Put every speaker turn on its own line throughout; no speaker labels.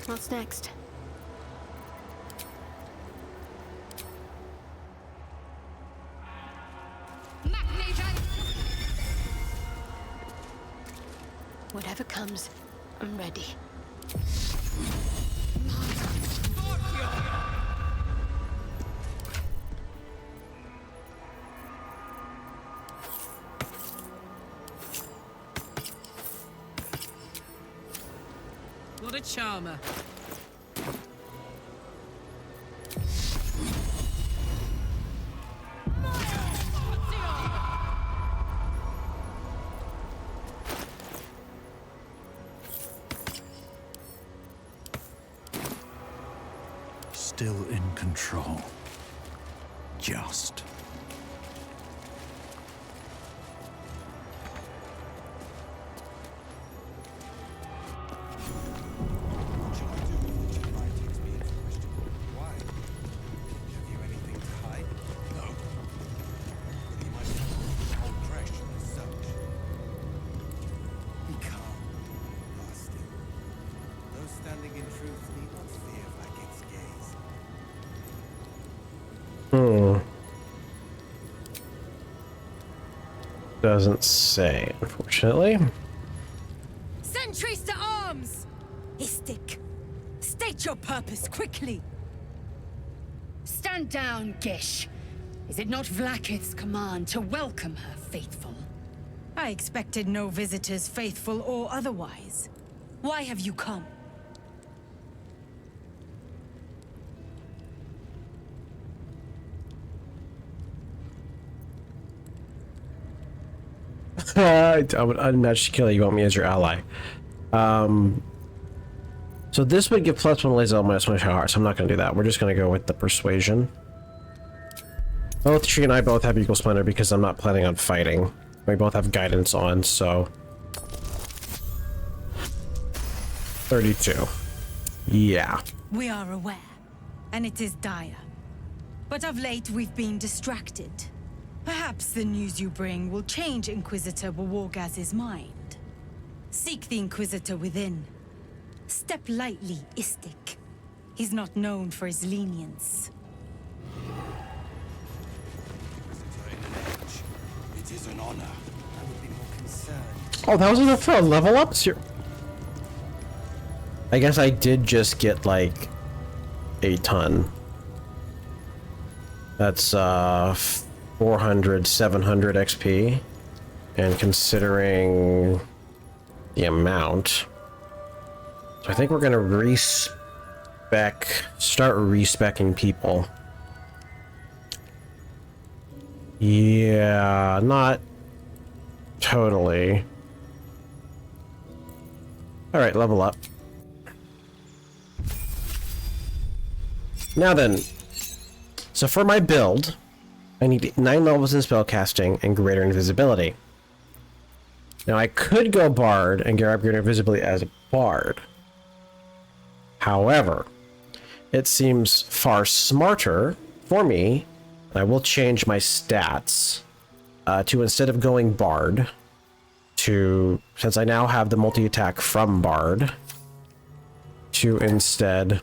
What's next? Whatever comes, I'm ready.
What a charmer.
Still in control. Just.
Doesn't say, unfortunately.
Sentries to arms! Istik, state your purpose quickly.
Stand down, Gish. Is it not Vlaakith's command to welcome her faithful?
I expected no visitors, faithful or otherwise. Why have you come?
I would unmatched kill you. Want me as your ally. So this would give +1 laser minus 1 heart, so I'm not going to do that. We're just going to go with the persuasion. Both she and I both have equal splendor because I'm not planning on fighting. We both have guidance on, so 32. Yeah.
We are aware, and it is dire. But of late we've been distracted. Perhaps the news you bring will change Inquisitor Wargaz's mind. Seek the Inquisitor within. Step lightly, Istik. He's not known for his lenience.
It is an honor. I would be more concerned.
Oh, that was enough for a level up? I guess I did just get like a ton. That's 400, 700 XP. And considering the amount, so I think we're gonna start respecking people. Yeah, not totally. All right, level up. Now then, so for my build, I need 9 levels in spellcasting and greater invisibility. Now I could go Bard and get greater invisibility as a Bard. However, it seems far smarter for me. I will change my stats to, instead of going Bard, to, since I now have the multi-attack from Bard, to instead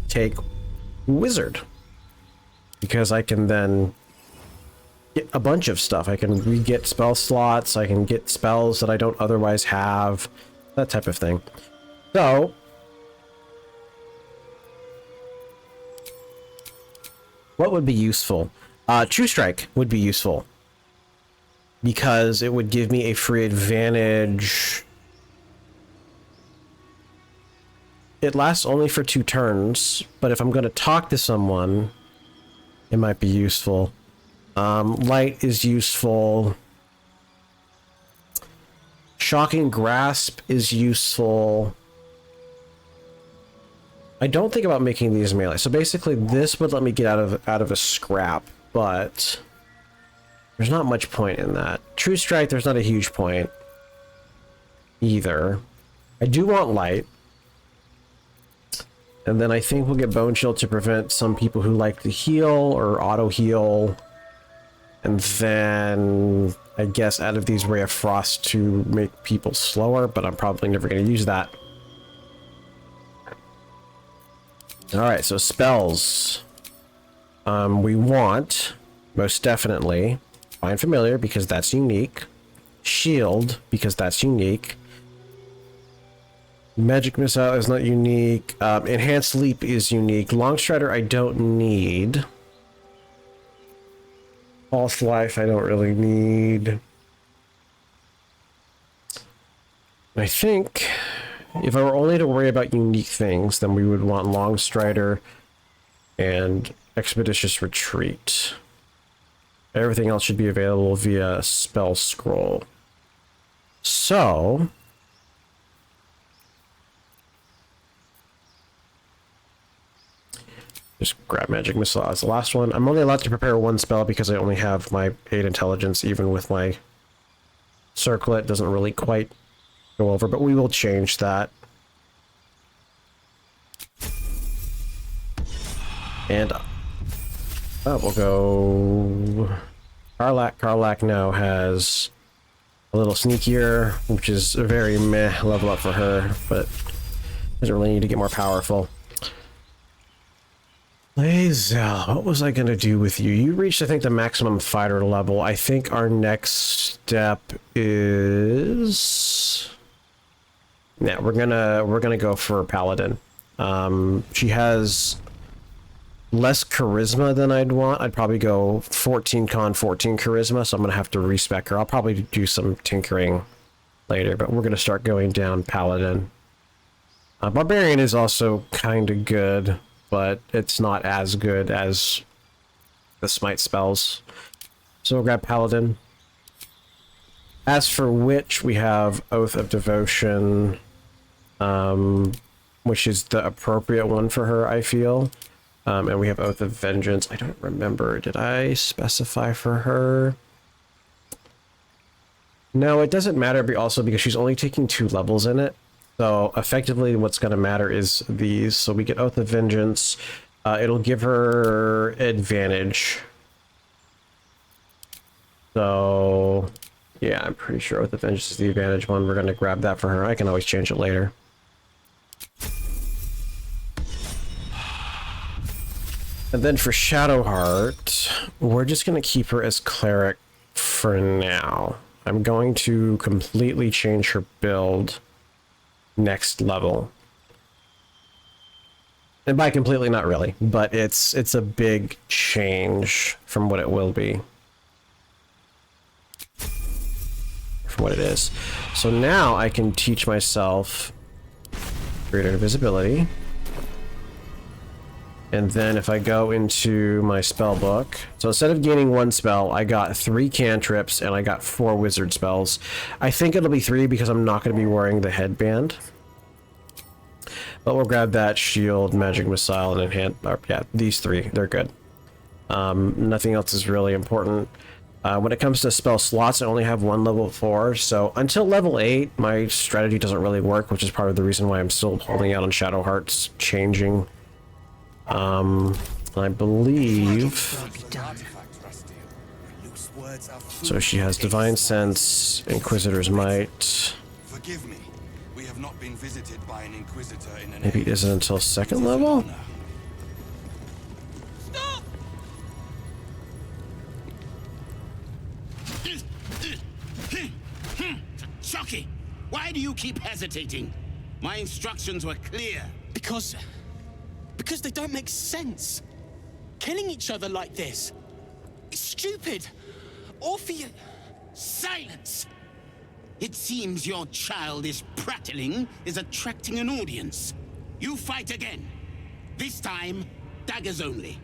take Wizard. Because I can then get a bunch of stuff. I can re-get spell slots, I can get spells that I don't otherwise have, that type of thing. So, what would be useful? True Strike would be useful. Because it would give me a free advantage. It lasts only for 2 turns, but if I'm going to talk to someone, it might be useful. Light is useful. Shocking Grasp is useful. I don't think about making these melee. So basically this would let me get out of a scrap, but there's not much point in that. True Strike, there's not a huge point either. I do want light. And then I think we'll get Bone Shield to prevent some people who like to heal or auto heal. And then I guess out of these Ray of Frost to make people slower, but I'm probably never going to use that. Alright, so spells. We want, most definitely, Find Familiar, because that's unique. Shield, because that's unique. Magic Missile is not unique. Enhanced Leap is unique. Long Strider I don't need. False Life I don't really need. I think if I were only to worry about unique things, then we would want Long Strider and Expeditious Retreat. Everything else should be available via Spell Scroll. So just grab Magic Missile as the last one. I'm only allowed to prepare one spell because I only have my 8 intelligence. Even with my circlet, doesn't really quite go over, but we will change that. And we'll go Karlach. Karlach now has a little sneakier, which is a very meh level up for her, but doesn't really need to get more powerful. Lae'zel, what was I gonna do with you? You reached, I think, the maximum fighter level. I think our next step is... yeah, we're gonna go for Paladin. She has less charisma than I'd want. I'd probably go 14 con, 14 charisma, so I'm gonna have to respec her. I'll probably do some tinkering later, but we're gonna start going down Paladin. Barbarian is also kind of good, but it's not as good as the smite spells. So we'll grab Paladin. As for Witch, we have Oath of Devotion, which is the appropriate one for her, I feel. And we have Oath of Vengeance. I don't remember. Did I specify for her? No, it doesn't matter, but also because she's only taking 2 levels in it. So effectively what's going to matter is these. So we get Oath of Vengeance. It'll give her advantage. So yeah, I'm pretty sure Oath of Vengeance is the advantage one. We're going to grab that for her. I can always change it later. And then for Shadowheart, we're just going to keep her as Cleric for now. I'm going to completely change her build next level. And by completely, not really, but it's a big change from what it will be. From what it is. So now I can teach myself greater invisibility. And then if I go into my spell book, so instead of gaining 1 spell, I got 3 cantrips and I got 4 wizard spells. I think it'll be 3 because I'm not going to be wearing the headband. But we'll grab that shield, magic missile, and enhance. Yeah, these 3, they're good. Nothing else is really important. When it comes to spell slots, I only have 1 level 4, so until level 8, my strategy doesn't really work, which is part of the reason why I'm still holding out on Shadowheart's changing. I believe... so she has Divine Sense, Inquisitor's Might.
Forgive me. We have not been visited by an Inquisitor in an
Maybe it isn't until 2nd level?
Stop!
Chucky, why do you keep hesitating? My instructions were clear.
Because they don't make sense. Killing each other like this. It's stupid. Awful.
Silence! It seems your childish prattling is attracting an audience. You fight again. This time, daggers only.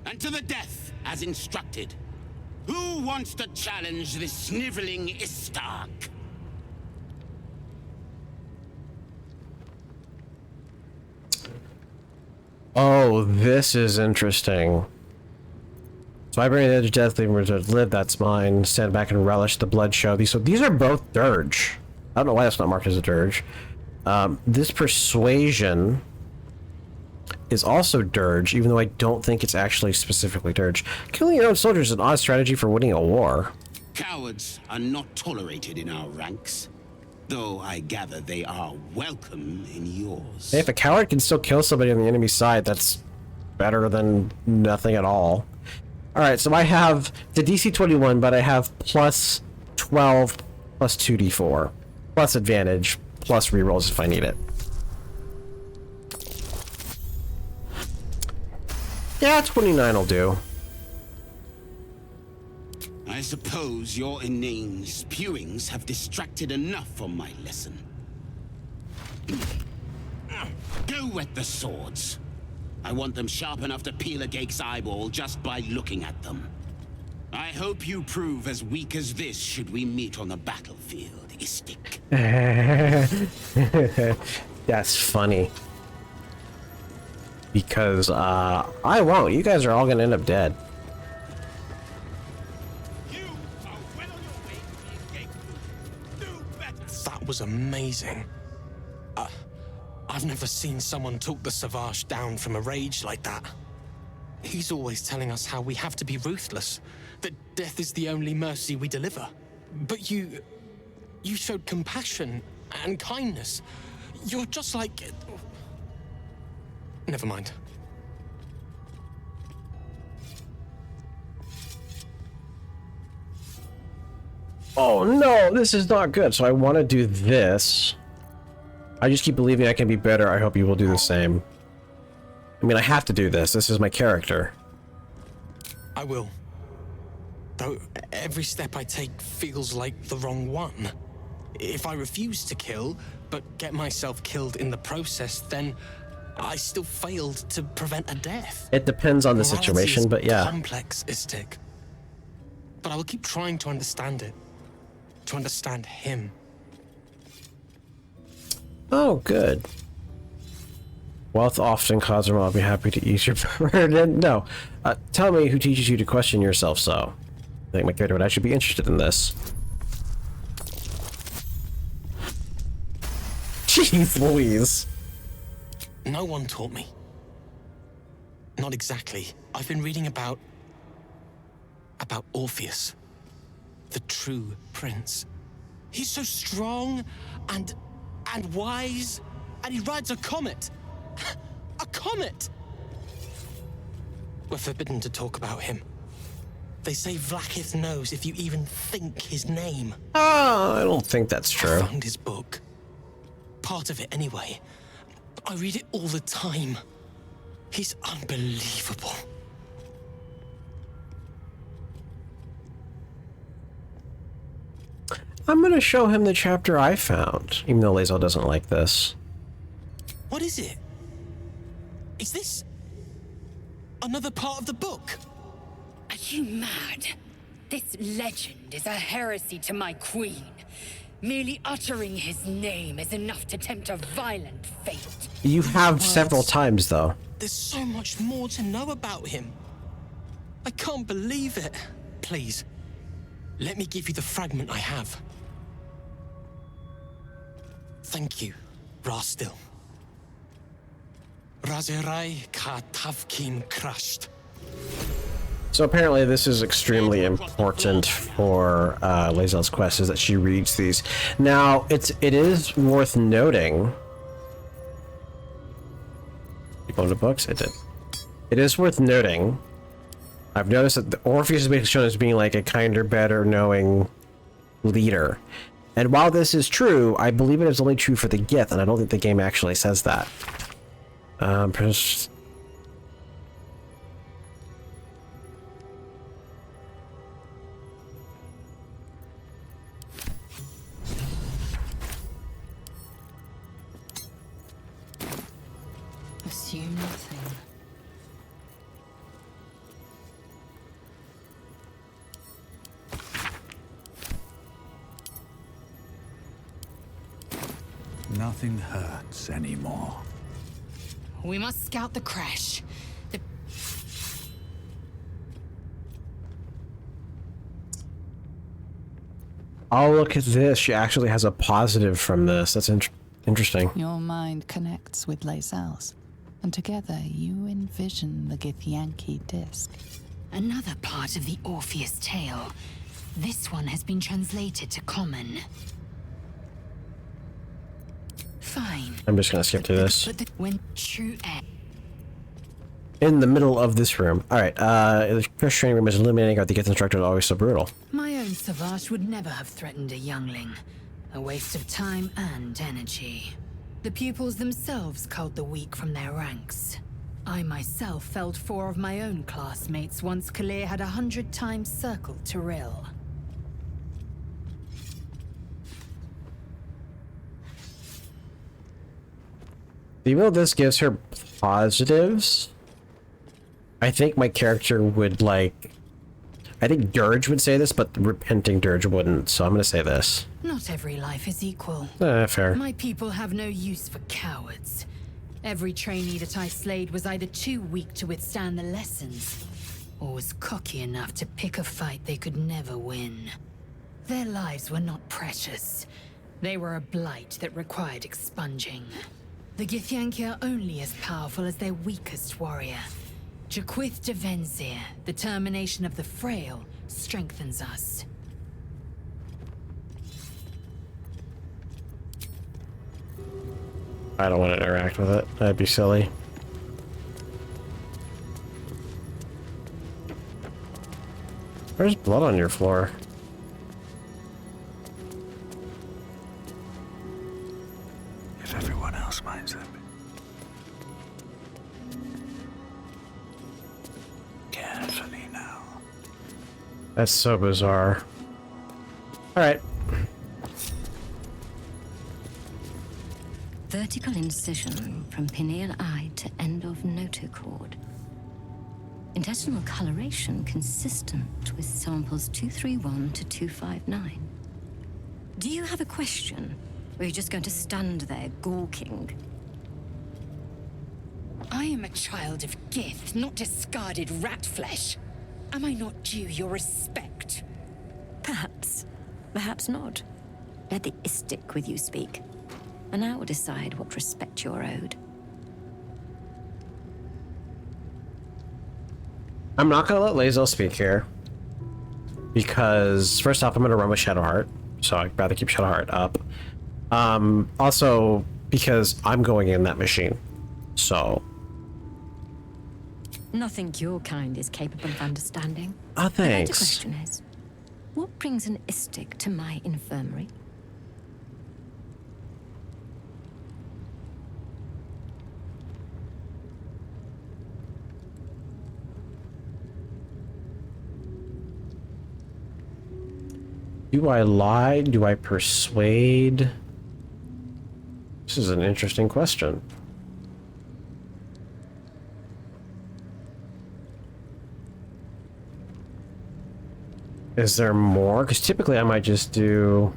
And to the death, as instructed. Who wants to challenge this sniveling Istark?
Oh, this is interesting. So I bring the edge of death, leaving to live, that's mine. Stand back and relish the blood show. These are both dirge. I don't know why that's not marked as a dirge. This persuasion is also dirge, even though I don't think it's actually specifically dirge. Killing your own soldiers is an odd strategy for winning a war.
Cowards are not tolerated in our ranks. Though I gather they are welcome in yours.
Hey, if a coward can still kill somebody on the enemy side, that's better than nothing at all. Alright, so I have the DC 21, but I have plus 12 plus 2d4. Plus advantage, plus rerolls if I need it. Yeah, 29 will do.
I suppose your inane spewings have distracted enough from my lesson. Go wet the swords. I want them sharp enough to peel a Gake's eyeball just by looking at them. I hope you prove as weak as this should we meet on the battlefield, Istik.
That's funny. Because, I won't. You guys are all gonna end up dead.
That was amazing. I've never seen someone talk the Savage down from a rage like that. He's always telling us how we have to be ruthless, that death is the only mercy we deliver. But you showed compassion and kindness. You're just like... Never mind.
Oh no, this is not good. So I want to do this. I just keep believing I can be better. I hope you will do the same. I mean, I have to do this. This is my character.
I will. Though every step I take feels like the wrong one. If I refuse to kill, but get myself killed in the process, then I still failed to prevent a death.
It depends on the situation, but yeah.
Complex, Istik. But I will keep trying to understand it. To understand him.
Oh, good. Wealth often causes I'll be happy to ease your burden. No. Tell me who teaches you to question yourself so. I think my character would actually be interested in this. Jeez Louise.
No one taught me. Not exactly. I've been reading about Orpheus. The true prince. He's so strong and wise, and he rides a comet. A comet! We're forbidden to talk about him. They say Vlaakith knows if you even think his name.
Oh, I don't think that's true.
I found his book. Part of it anyway. I read it all the time. He's unbelievable.
I'm gonna show him the chapter I found, even though Lae'zel doesn't like this.
What is it? Is this another part of the book?
Are you mad? This legend is a heresy to my queen. Merely uttering his name is enough to tempt a violent fate.
You have several times, though.
There's so much more to know about him. I can't believe it. Please, let me give you the fragment I have. Thank you, Rastil. Razerai ka tavkim crushed.
So apparently this is extremely important for Lae'zel's quest, is that she reads these. Now, it is worth noting... You go to books? It did. It is worth noting... I've noticed that Orpheus is basically shown as being like a kinder, better knowing leader. And while this is true, I believe it is only true for the Gith, and I don't think the game actually says that.
Assume nothing.
Nothing hurts anymore.
We must scout the Creche.
Oh, look at this. She actually has a positive from this. That's interesting.
Your mind connects with Lae'zel's, and together you envision the Githyanki disc.
Another part of the Orpheus tale. This one has been translated to Common. Fine.
I'm just gonna skip through this.
But when true air.
In the middle of this room. Alright, the Creche training room is illuminating. Are the Gith instructors always so brutal?
My own Savage would never have threatened a youngling. A waste of time and energy. The pupils themselves culled the weak from their ranks. I myself felled 4 of my own classmates once Kalir had 100 times circled Tyrell.
Even though this gives her positives, I think my character would like... I think Dirge would say this, but repenting Dirge wouldn't, so I'm gonna say this.
Not every life is equal.
Fair.
My people have no use for cowards. Every trainee that I slayed was either too weak to withstand the lessons, or was cocky enough to pick a fight they could never win. Their lives were not precious. They were a blight that required expunging. The Githyanki are only as powerful as their weakest warrior. Jaquith de Venzir, the termination of the frail, strengthens us.
I don't want to interact with it. That'd be silly. There's blood on your floor.
If everyone else minds them. Carefully now.
That's so bizarre. Alright.
Vertical incision from pineal eye to end of notochord. Intestinal coloration consistent with samples 231 to 259. Do you have a question? Or are you just going to stand there gawking?
I am a child of Gith, not discarded rat flesh. Am I not due your respect?
Perhaps. Perhaps not. Let the Istik with you speak. And I will decide what respect you're owed.
I'm not gonna let Lae'zel speak here. Because, first off, I'm gonna run with Shadowheart. So I'd rather keep Shadowheart up. Also, because I'm going in that machine. So...
Nothing your kind is capable of understanding.
Oh, thanks.
The question is, what brings an Istik to my infirmary?
Do I lie? Do I persuade? This is an interesting question. Is there more? Because typically I might just do...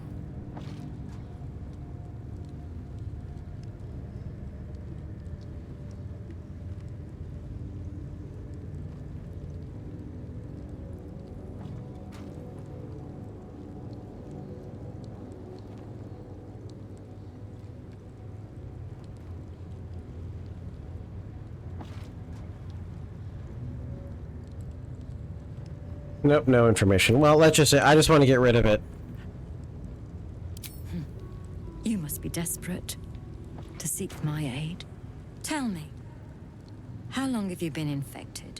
Nope, no information. Well, let's just say I just want to get rid of it.
You must be desperate to seek my aid. Tell me, how long have you been infected?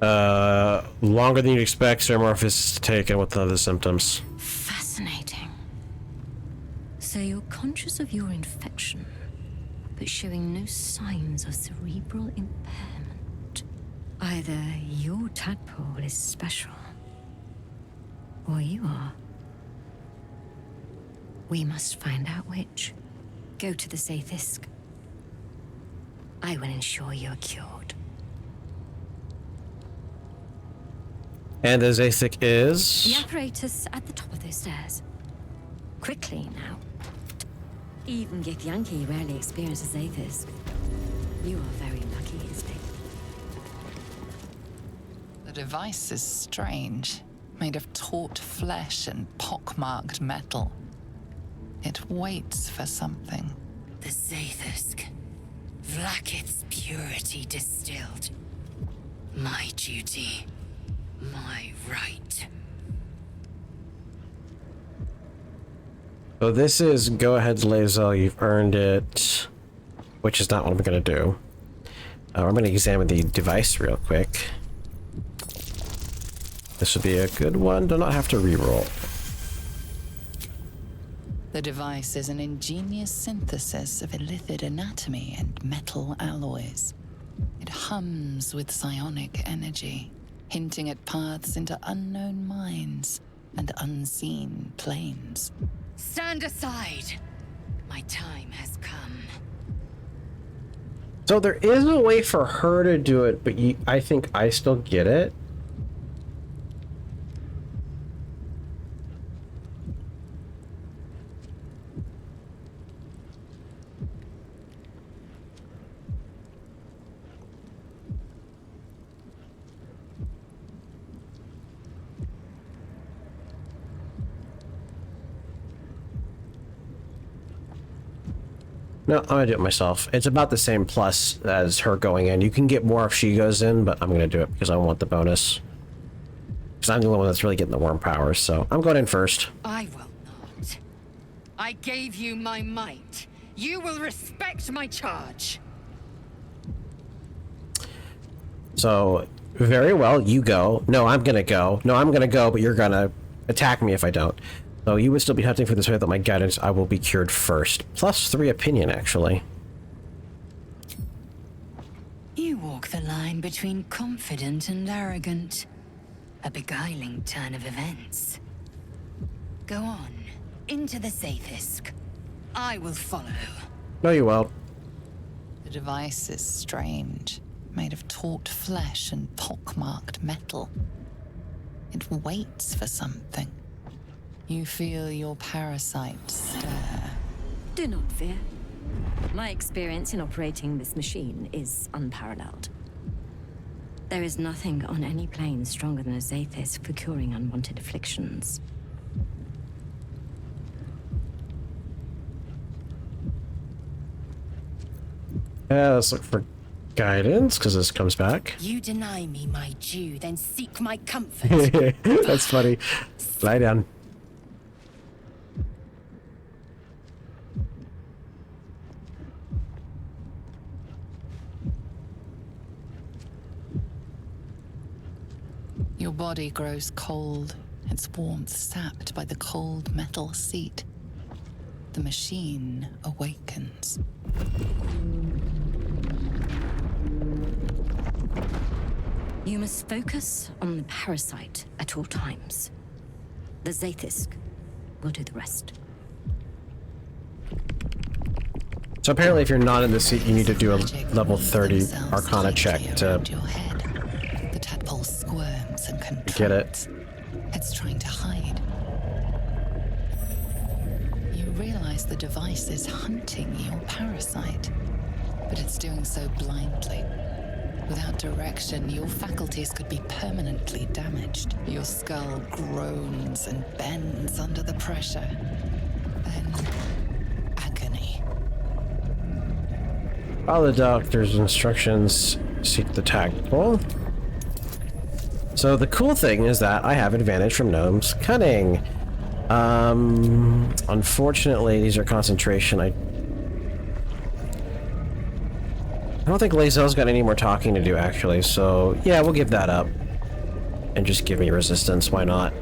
Longer than you'd expect. Ceremorphis is taken with other symptoms.
Fascinating. So you're conscious of your infection, but showing no signs of cerebral impairment. Either your tadpole is special, or you are. We must find out which. Go to the Sathisk. I will ensure you're cured.
And the Zathik is...
The apparatus at the top of those stairs. Quickly now. Even Githyanki rarely experiences Zathis. You are very lucky, Istik.
The device is strange, made of taut flesh and pockmarked metal. It waits for something.
The Zathusk. Vlaakith's purity distilled. My duty. My right.
So this is go ahead, Lae'zel, you've earned it, which is not what I'm going to do. I'm going to examine the device real quick. This would be a good one to not have to reroll.
The device is an ingenious synthesis of illithid anatomy and metal alloys. It hums with psionic energy, hinting at paths into unknown mines and unseen planes.
Stand aside. My time has come.
So there is a way for her to do it, but I think I still get it. No, I'm gonna do it myself. It's about the same plus as her going in. You can get more if she goes in, but I'm gonna do it because I want the bonus. Because I'm the only one that's really getting the worm powers, so I'm going in first.
I will not. I gave you my might. You will respect my charge.
So, very well, you go. No, I'm gonna go. No, I'm gonna go, but you're gonna attack me if I don't. So you would still be hunting for this without my guidance. I will be cured first. +3 opinion, actually.
You walk the line between confident and arrogant. A beguiling turn of events. Go on, into the Zaithisk. I will follow.
No, you won't.
The device is strange, made of taut flesh and pockmarked metal. It waits for something. You feel your parasite stir.
Do not fear. My experience in operating this machine is unparalleled. There is nothing on any plane stronger than a Zaithis for curing unwanted afflictions.
Let's look for guidance, because this comes back.
You deny me my due, then seek my comfort.
That's funny. Lie down.
Your body grows cold, its warmth sapped by the cold metal seat. The machine awakens.
You must focus on the parasite at all times. The Zaithisk will do the rest.
So apparently if you're not in the seat, you need to do a level 30 Arcana check to
The tadpole squirms and contracts.
get it.
It's trying to hide. You realize the device is hunting your parasite, but it's doing so blindly. Without direction, your faculties could be permanently damaged. Your skull groans and bends under the pressure. Then, agony.
Follow the doctor's instructions. Seek the tactile. So the cool thing is that I have advantage from Gnome's Cunning. Unfortunately, these are concentration. I don't think Lae'zel's got any more talking to do, actually, so yeah, we'll give that up. And just give me resistance, why not?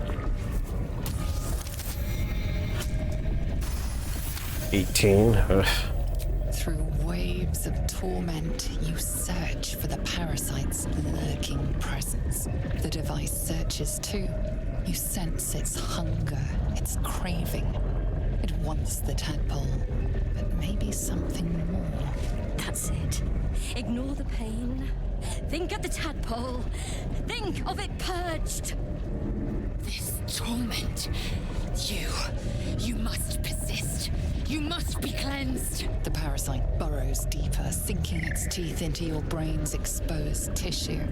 18. Ugh.
Through waves of torment, you search for the parasite's lurking presence. The device searches too. You sense its hunger, its craving. It wants the tadpole, but maybe something more.
That's it. Ignore the pain. Think of the tadpole. Think of it purged.
This torment. You must persist. You must be cleansed.
The parasite burrows deeper, sinking its teeth into your brain's exposed tissue.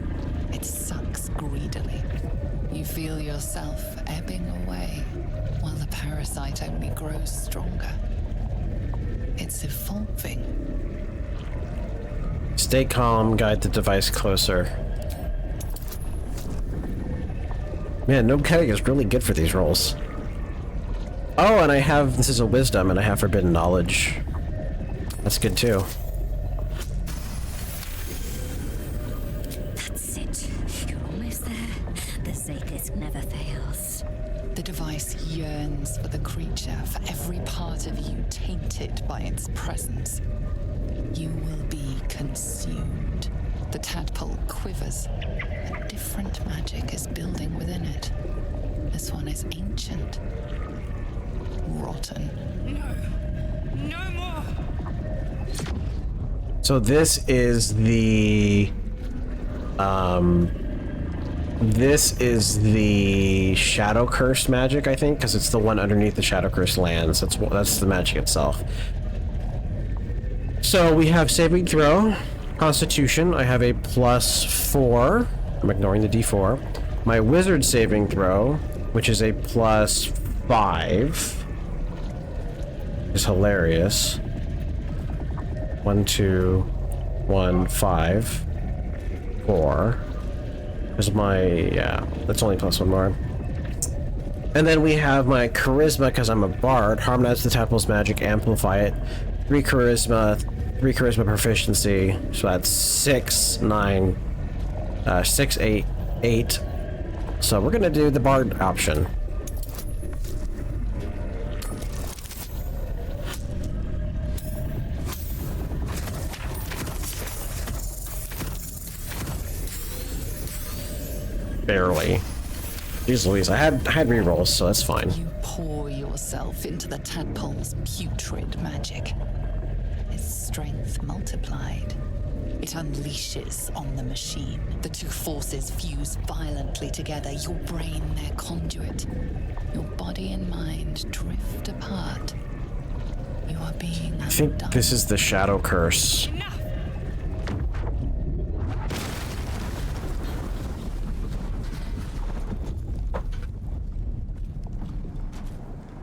It sucks greedily. You feel yourself ebbing away, while the parasite only grows stronger. It's evolving.
Stay calm, guide the device closer. Man, no cutting is really good for these rolls. Oh, and I have, this is a wisdom, and I have forbidden knowledge. That's good too.
That's it. You're almost there. The Zaithis never fails.
The device yearns for the creature, for every part of you tainted by its presence. You will be consumed. The tadpole quivers. A different magic is building within it. This one is ancient. Rotten.
No more!
So this is the Shadow Curse magic, I think, because it's the one underneath the Shadow Curse lands. That's the magic itself. So we have saving throw, Constitution. I have a +4. I'm ignoring the D4. My Wizard saving throw, which is a +5, is hilarious. 1, 2, 1, 5, 4. There's my, yeah, that's only +1 more. And then we have my Charisma, because I'm a bard. Harmonize the tadpole's magic, amplify it. 3 Charisma proficiency. So that's 6, 9, 6, 8, 8. So we're gonna do the bard option. Barely. Jeez Louise, I had rerolls, so that's fine.
You pour yourself into the tadpole's putrid magic. Its strength multiplied. It unleashes on the machine. The two forces fuse violently together, your brain their conduit. Your body and mind drift apart. You are being undone.
I think this is the Shadow Curse.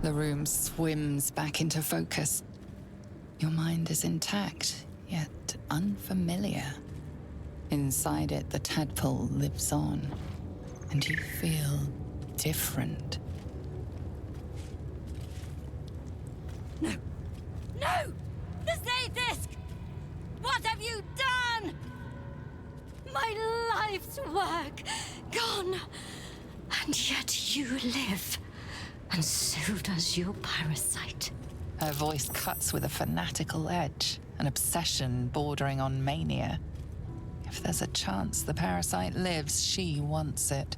The room swims back into focus. Your mind is intact, yet unfamiliar. Inside it, the tadpole lives on, and you feel different.
No! No! The Zaithis! What have you done? My life's work gone, and yet you live. And so does your parasite.
Her voice cuts with a fanatical edge, an obsession bordering on mania. If there's a chance the parasite lives, she wants it.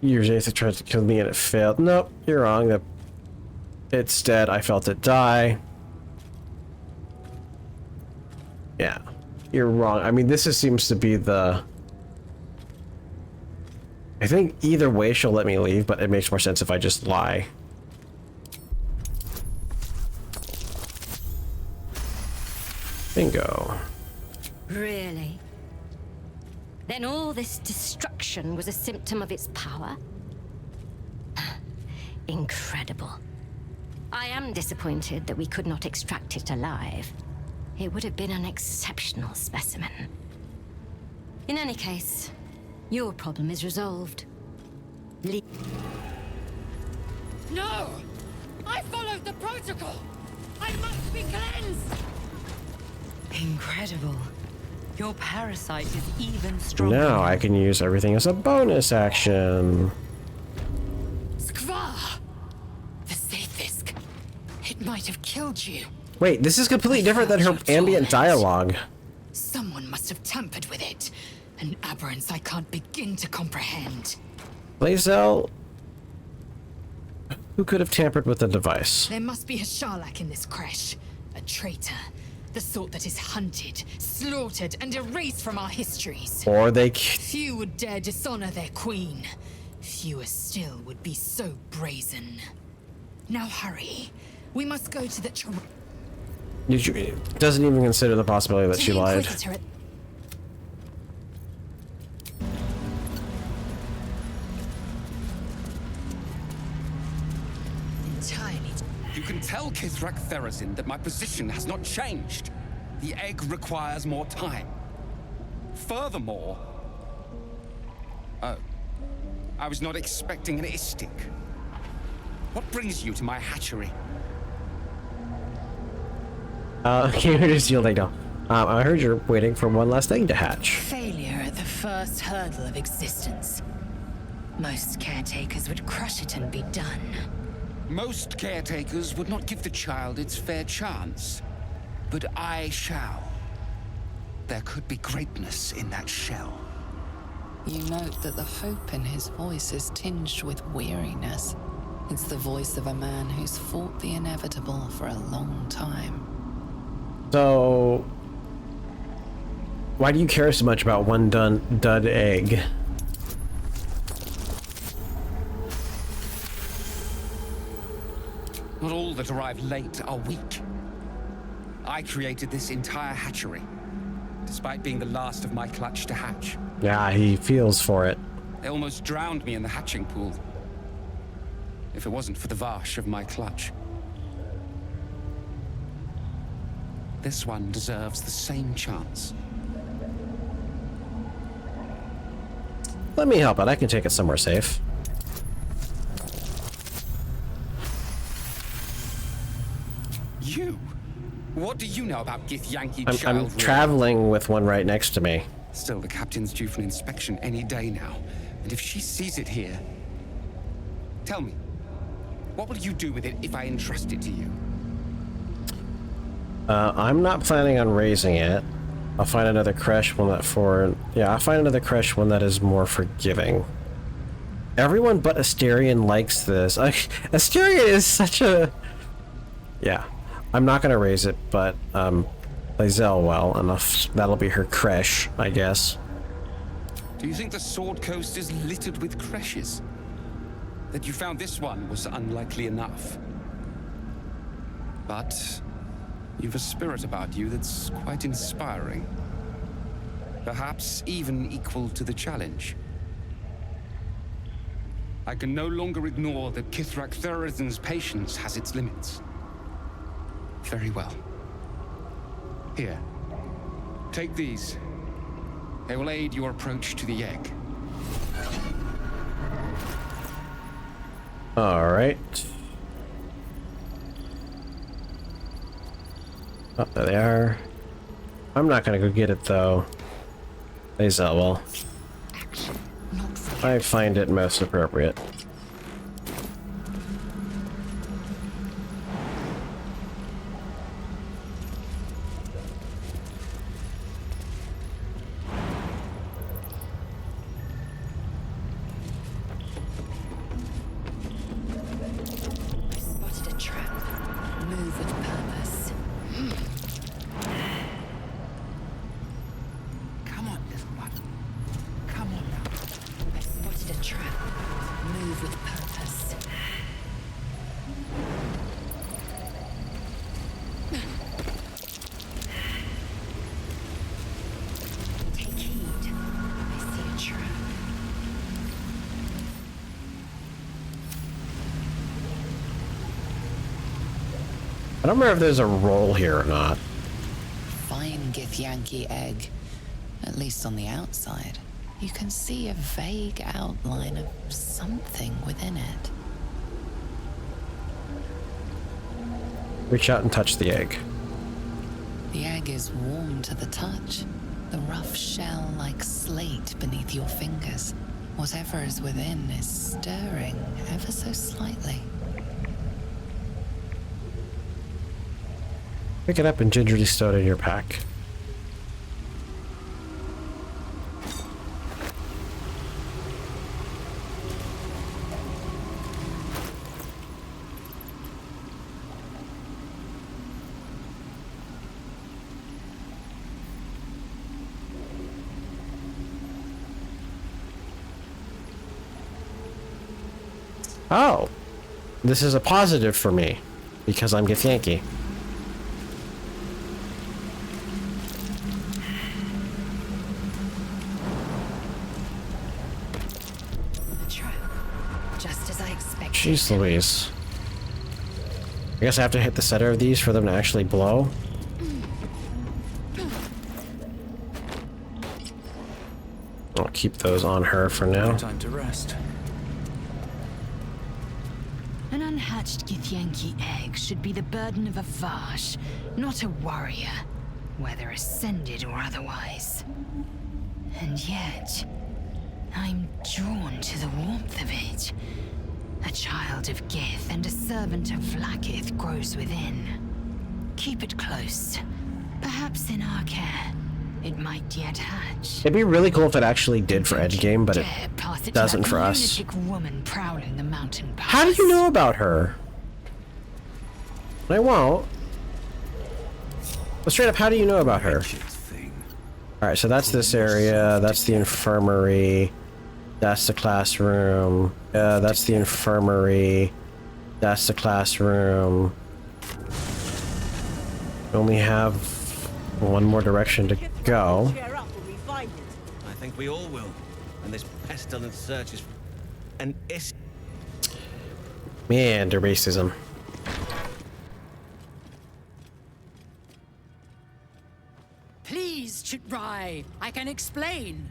Your Zaithis tried to kill me and it failed. Nope, you're wrong. It's dead. I felt it die. Yeah, you're wrong. I mean, seems to be the... I think either way she'll let me leave, but it makes more sense if I just lie. Bingo.
Really? Then all this destruction was a symptom of its power? Incredible. I am disappointed that we could not extract it alive. It would have been an exceptional specimen. In any case, your problem is resolved.
No! I followed the protocol! I must be cleansed!
Incredible. Your parasite is even stronger.
Now I can use everything as a bonus action.
Skvar! The Zaithis. It might have killed you.
Wait, this is completely different than her ambient dialogue.
Someone must have tampered with it. An aberrance I can't begin to comprehend.
Lae'zel, who could have tampered with the device?
There must be a Sharlak in this Creche. A traitor. The sort that is hunted, slaughtered, and erased from our histories.
Or they...
Few would dare dishonor their queen. Fewer still would be so brazen. Now hurry. We must go to the...
Doesn't even consider the possibility that she lied.
You can tell Kithrak Therazin that my position has not changed. The egg requires more time. Furthermore... Oh. I was not expecting an istic. What brings you to my hatchery?
Here's the deal. I heard you're waiting for one last thing to hatch.
Failure at the first hurdle of existence. Most caretakers would crush it and be done.
Most caretakers would not give the child its fair chance. But I shall. There could be greatness in that shell.
You note that the hope in his voice is tinged with weariness. It's the voice of a man who's fought the inevitable for a long time.
So, why do you care so much about one dud egg?
Not all that arrive late are weak. I created this entire hatchery, despite being the last of my clutch to hatch.
Yeah, he feels for it.
They almost drowned me in the hatching pool. If it wasn't for the vash of my clutch. This one deserves the same chance.
Let me help it. I can take it somewhere safe.
You? What do you know about Githyanki child?
I'm traveling with one right next to me.
Still, the captain's due for an inspection any day now. And if she sees it here... Tell me, what will you do with it if I entrust it to you?
I'm not planning on raising it. I'll find another creche one I'll find another creche one that is more forgiving. Everyone but Asterion likes this. Asterion is such a... Yeah. I'm not gonna raise it, but, Lae'zel well enough. That'll be her creche, I guess.
Do you think the Sword Coast is littered with creches? That you found this one was unlikely enough. But you've a spirit about you that's quite inspiring. Perhaps even equal to the challenge. I can no longer ignore that Kithrak Therizin's patience has its limits. Very well. Here. Take these. They will aid your approach to the egg.
Alright. Oh, there they are. I'm not gonna go get it, though. Lae'zel will. I find it most appropriate. I don't remember if there's a roll here or not.
Fine Githyanki egg. At least on the outside. You can see a vague outline of something within it.
Reach out and touch the egg.
The egg is warm to the touch. The rough shell like slate beneath your fingers. Whatever is within is stirring ever so slightly.
Pick it up and gingerly stow it in your pack. Oh, this is a positive for me because I'm Githyanki. Jeez Louise. I guess I have to hit the center of these for them to actually blow. I'll keep those on her for now.
Time to rest.
An unhatched Githyanki egg should be the burden of a Vash, not a warrior, whether ascended or otherwise. And yet, I'm drawn to the warmth of it. A child of Gith and a servant of Vlaakith grows within. Keep it close. Perhaps in our care, it might yet hatch.
It'd be really cool if it actually did for endgame, but it doesn't for us.
Woman prowling the mountain pass.
How do you know about her? I won't. But straight up, how do you know about her? Alright, so that's this area, that's the infirmary, that's the classroom, that's the infirmary, that's the classroom. We only have one more direction to go.
I think we all will. And this pestilent search is an issue.
Man, the racism.
Please, Chitrai, I can explain.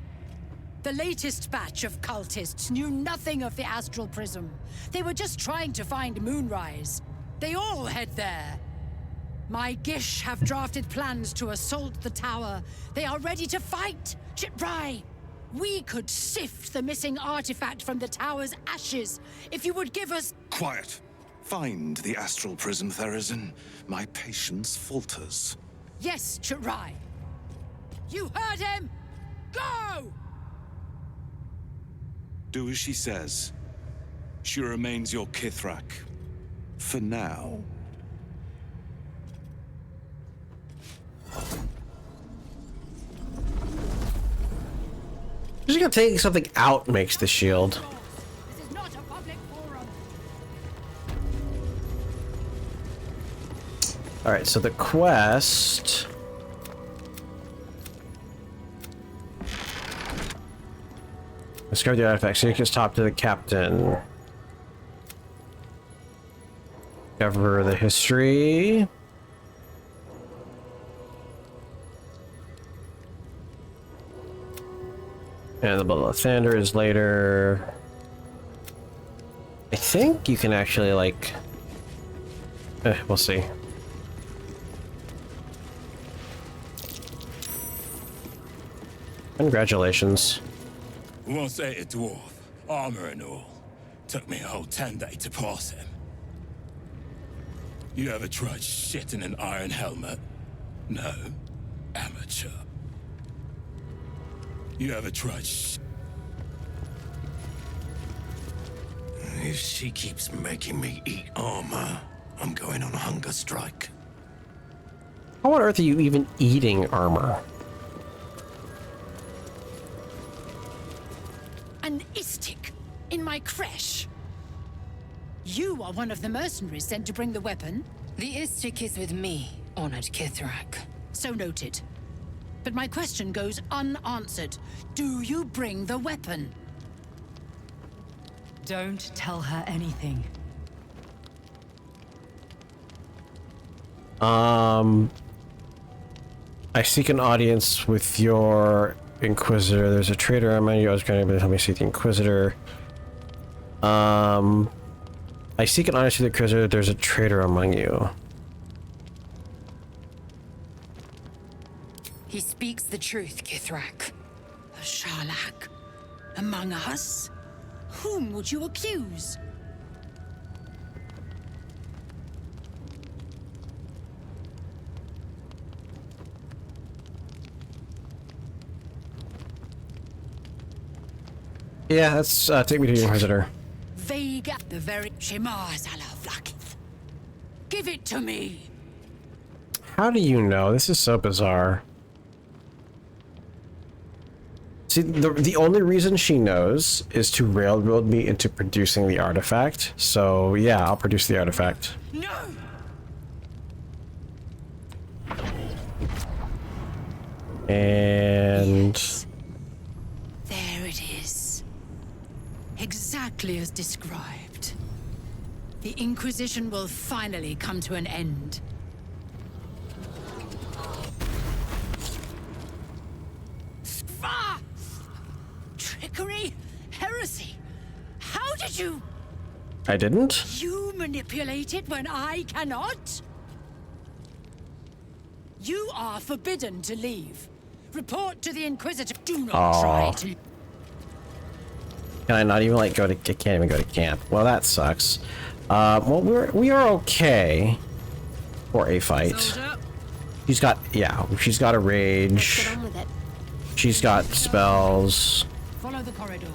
The latest batch of cultists knew nothing of the astral prism. They were just trying to find Moonrise. They all head there. My Gish have drafted plans to assault the tower. They are ready to fight, Chitrai. We could sift the missing artifact from the tower's ashes if you would give us...
Quiet. Find the astral prism, Therazin. My patience falters.
Yes, Chitrai. You heard him! Go!
Do as she says. She remains your Kithrak. For now.
Just gonna take something out makes the shield.
This is not a public forum.
Alright, so the quest... Discover the artifact. So you can talk to the captain. Discover the history. And the Bubble of Thunder is later. I think you can actually, like... we'll see. Congratulations.
Once ate a dwarf, armor and all. Took me a whole 10 days to pass him. You ever tried shit in an iron helmet? No? Amateur. You ever tried If she keeps making me eat armor, I'm going on a hunger strike.
How on earth are you even eating armor?
An Istik in my creche. You are one of the mercenaries sent to bring the weapon.
The Istik is with me, honored Kithrak.
So noted. But my question goes unanswered. Do you bring the weapon?
Don't tell her anything.
I seek an audience with your Inquisitor. There's a traitor among you. I was going to help me see the Inquisitor. I seek an audience with the Inquisitor. There's a traitor among you.
He speaks the truth, Kithrak.
A Sharlak? Among us? Whom would you accuse?
Yeah, let's take me to your Inquisitor.
Vega, the very Shemar Salavlakith. Give it to me.
How do you know? This is so bizarre. See, the only reason she knows is to railroad me into producing the artifact. So, yeah, I'll produce the artifact.
No!
And...
Yes. There it is. Exactly as described. The Inquisition will finally come to an end. Trickery? Heresy? How did you...
I didn't?
You manipulate it when I cannot? You are forbidden to leave. Report to the Inquisitor. Do not try to...
Can I not even like go to? I can't even go to camp. Well, that sucks. Well, we are okay for a fight. She's got she's got a rage. She's got spells.
Follow the corridor.